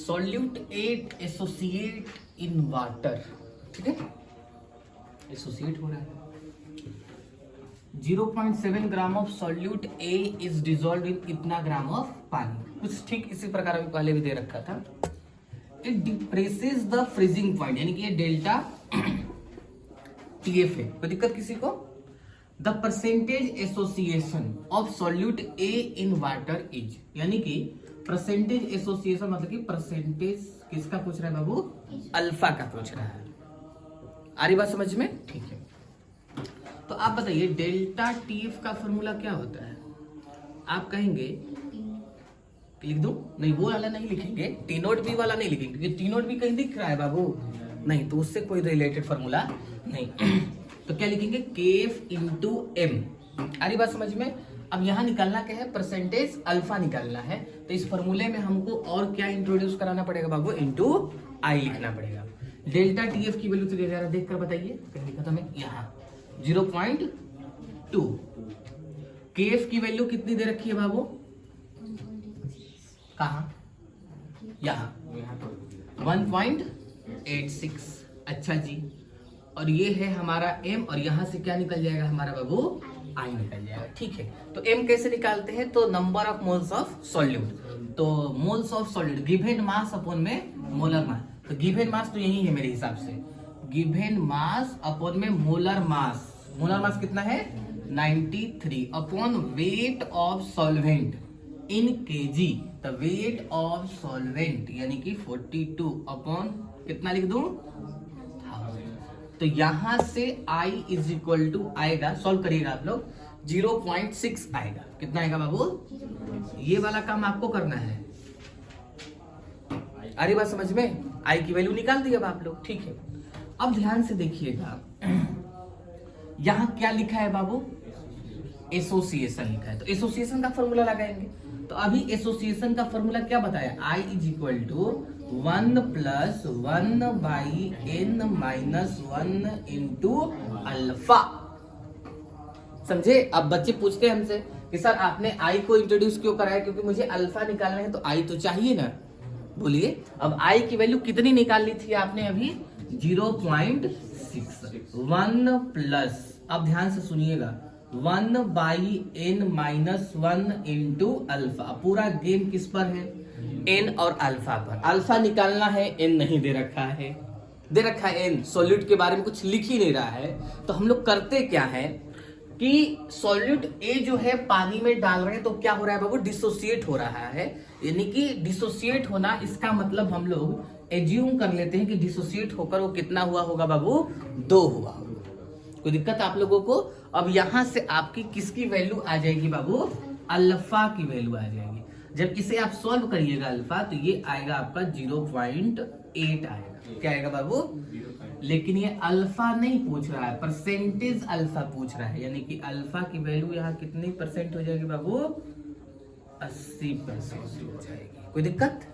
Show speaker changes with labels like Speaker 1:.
Speaker 1: Solute 8 associate in water, ठीक है, associate हो रहा है। 0.7 gram of solute A is dissolve in इतना ग्राम ऑफ पानी, कुछ ठीक इसी प्रकार अभी पहले भी दे रखा था। It depresses the freezing point, यानी कि ये डेल्टा टीएफ है, कोई दिक्कत किसी को। The percentage association of solute A in water is, यानी कि परसेंटेज एसोसिएशन मतलब कि परसेंटेज किसका पूछ रहा है बाबू, अल्फा का पूछ रहा है। आ रही बात समझ में, ठीक है। तो आप बताइए डेल्टा टीएफ का फॉर्मूला क्या होता है। आप कहेंगे लिख दूं, नहीं वो वाला नहीं लिखेंगे, टी नोट बी वाला नहीं लिखेंगे, क्योंकि टी नोट बी कहीं दिख रहा है बाबू, नहीं तो उससे कोई रिलेटेड फॉर्मूला नहीं। तो क्या लिखेंगे, केएफ इंटू एम। आ रही बात समझ में। अब यहाँ निकालना क्या है, परसेंटेज अल्फा निकालना है, तो इस फॉर्मूले में हमको और क्या इंट्रोड्यूस कराना पड़ेगा बाबू, इंटू आई लिखना पड़ेगा। डेल्टा टीएफ की वैल्यू तो दे रहा, देख कर बताइए, कहीं लिखा था मैं, यहाँ 0.2। केएफ की वैल्यू कितनी दे रखी है बाबू, कहा, यहाँ 1.86। अच्छा जी, और ये है हमारा m, और यहां से क्या निकल जाएगा हमारा बाबू, आई निकल जाएगा, ठीक है। तो m कैसे निकालते हैं, तो number of moles of solute, तो moles of solute given mass upon में मोलर मास, तो गिवन मास तो यही है मेरे हिसाब से, गिवन मास अपॉन में मोलर मास, मोलर मास कितना है 93 upon weight of solvent in KG, the weight of solvent यानी कि 42 अपॉन कितना लिख दूं, 1000। तो यहां से I इज इक्वल टू आएगा, सॉल्व करिएगा आप लोग, 0.6 आएगा। कितना आएगा बाबू, ये वाला काम आपको करना है। अरे बात समझ में, I की वैल्यू निकाल दी अब आप लोग, ठीक है। अब ध्यान से देखिएगा, यहां क्या लिखा है बाबू, एसोसिएशन लिखा है, तो एसोसिएशन का फॉर्मूला लगाएंगे। तो अभी एसोसिएशन का फॉर्मूला क्या बताया, I is equal to 1 plus 1 by n minus 1 into alpha. समझे। अब बच्चे पूछते हैं हमसे कि सर आपने I को इंट्रोड्यूस क्यों कराया, क्योंकि मुझे अल्फा निकालना है, तो I तो चाहिए ना। बोलिए, अब I की वैल्यू कितनी निकाल ली थी आपने अभी, 0.6। 1 प्लस, अब ध्यान से सुनिएगा, 1 by n minus 1 into alpha. पूरा गेम किस पर है, n और अल्फा पर। अल्फा निकालना है, n नहीं दे रखा है, दे रखा है n, सॉल्यूट के बारे में कुछ लिख ही नहीं रहा है। तो हम लोग करते क्या है कि सॉल्यूट A जो है पानी में डाल रहे हैं, तो क्या हो रहा है बाबू, डिसोसिएट हो रहा है। यानी कि डिसोसिएट होना, इसका मतलब हम लोग एज्यूम कर लेते हैं कि डिसोसिएट होकर वो कितना हुआ होगा बाबू, 2 हुआ होगा। कोई दिक्कत आप लोगों को। अब यहां से आपकी किसकी वैल्यू आ जाएगी बाबू, अल्फा की वैल्यू आ जाएगी। जब इसे आप सॉल्व करिएगा अल्फा, तो ये आएगा आपका 0.8 आएगा। क्या आएगा बाबू, लेकिन ये अल्फा नहीं पूछ रहा है, परसेंटेज अल्फा पूछ रहा है, यानी कि अल्फा की वैल्यू यहाँ कितनी परसेंट हो जाएगी बाबू, 80% हो जाएगी। कोई दिक्कत।